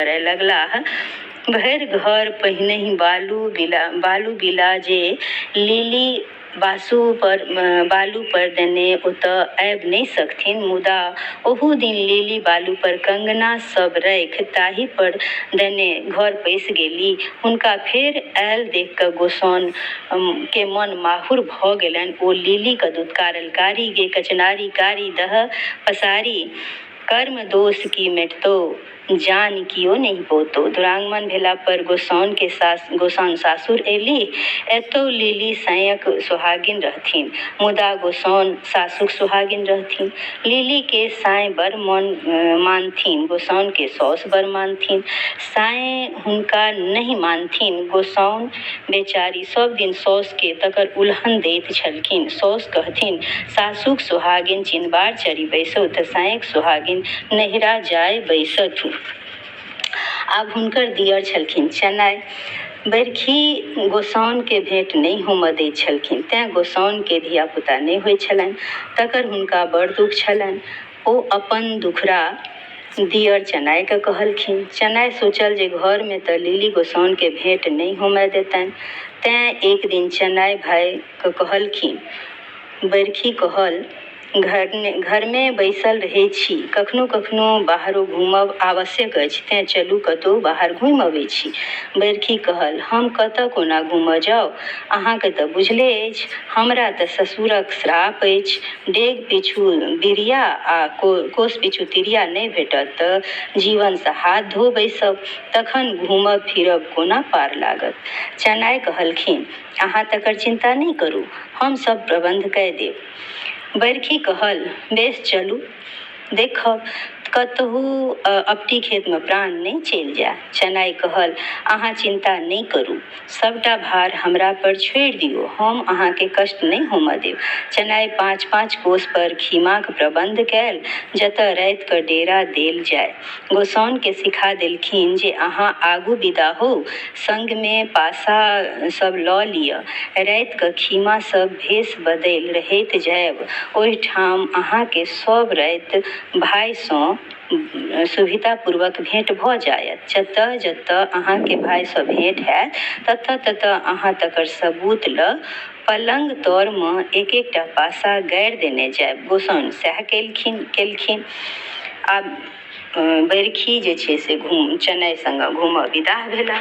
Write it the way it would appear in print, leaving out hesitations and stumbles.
करय लगलाह। भरि घर पहिनहि बालू बिला जे लिली बालू पर देने ओतऽ आबि नहि सकथिन, मुदा ओहू दिन लिली बालू पर कंगना सब राखि ताहि पर देने घर पैसि गेली। हुनका फेर आयल देख कऽ गोसाउन के मन माहुर भऽ गेलनि। ओ लिली क दुत्कारल, कारी गे कचनारी कारी दह पसारी, कर्म दोष की मेटतौ जान कियो नहीं पोतो। दुरागमन भेला पर गोसाउन सासुर एली। एतौ लिली सायक सुहागिन रहथिन, मुदा गोसाउन सासुक सुहागिन रहथिन। लिली के साय बड़ मानथिन, गोसाउन के साउस बड़ मानथिन। साय हुनका नहीं मानथिन। गोसाउन बेचारी सब दिन साउस के तकर उल्हन दैत छलखिन। साउस कहथिन, सासुक सुहागिन चिन्बार चढ़ि बैसौ तऽ सायक सुहागिन नहिरा जाय बैसथु। आब हुनकर दियर छलखिन चेनाई। बरखी गोसाउन के भेंट नहीं होमय दैत छलखिन, तें गोसाउन के धियापुता नहीं होइत छलनि। तकर हुनका बड़ दुख छलनि। ओ अपन दुखड़ा दियर चेनाई के कहलखिन। चेनाई सोचल जे घर में तऽ लिली गोसाउन के भेंट नहीं होमय देतनि, तें एक दिन चेनाई भाई के कहलखिन। बरखी कहल, घर में बैसल रहै छी, कखनो कखनो बाहरो घूमब आवश्यक अछि, तें चलू कतहु बाहर घूमि अबै छी। बरखी कहल, हम कतऽ कोना घूमऽ जाउ, अहाँके तऽ बुझले अछि, हमरा तऽ ससुरक श्राप अछि। डेग पिछू बिरिया आ कोस पिछू तिरिया नहि भेटत तऽ जीवन सँ हाथ धो बैसब, तखन घूमब फिरब कोना पार लागत। चेनाई कहलखिन, अहाँ तकर चिंता नहीं करू, हम सब प्रबंध कय देब। बरखी कहल, बेस चलू, देखब कतहु अपटी खेत में प्राण नहीं चलि जाय। चेनाई कहल, अहाँ चिंता नहीं करू, सबटा भार हमरा पर छोड़ि दियौ, हम अहाँ के कष्ट नहीं होमय देब। चेनाई 5-5 कोस पर खीमाक प्रबंध कयल, जतऽ राति कऽ डेरा देल जाय। गोसाउन के सिखा देलखिन जे अहाँ आगू विदा हो, संग में पासा सब लऽ लिअ, राति कऽ खीमा सब भेष बदलि रहैत जायब। ओहिठाम अहाँ के सब राति भाई सँ सुविधापूर्वक भेंट भऽ जायत। जतऽ जतऽ अहाँ के भाई सँ भेंट हैत, ततऽ ततऽ अहाँ तकर सबूत लऽ पलंग तर में एक-एकटा पासा गाड़ि देने जायब। गोसाउन सएह केलखिन। आब बरखी जे छै से चेनाई संग घूमऽ विदा भेला।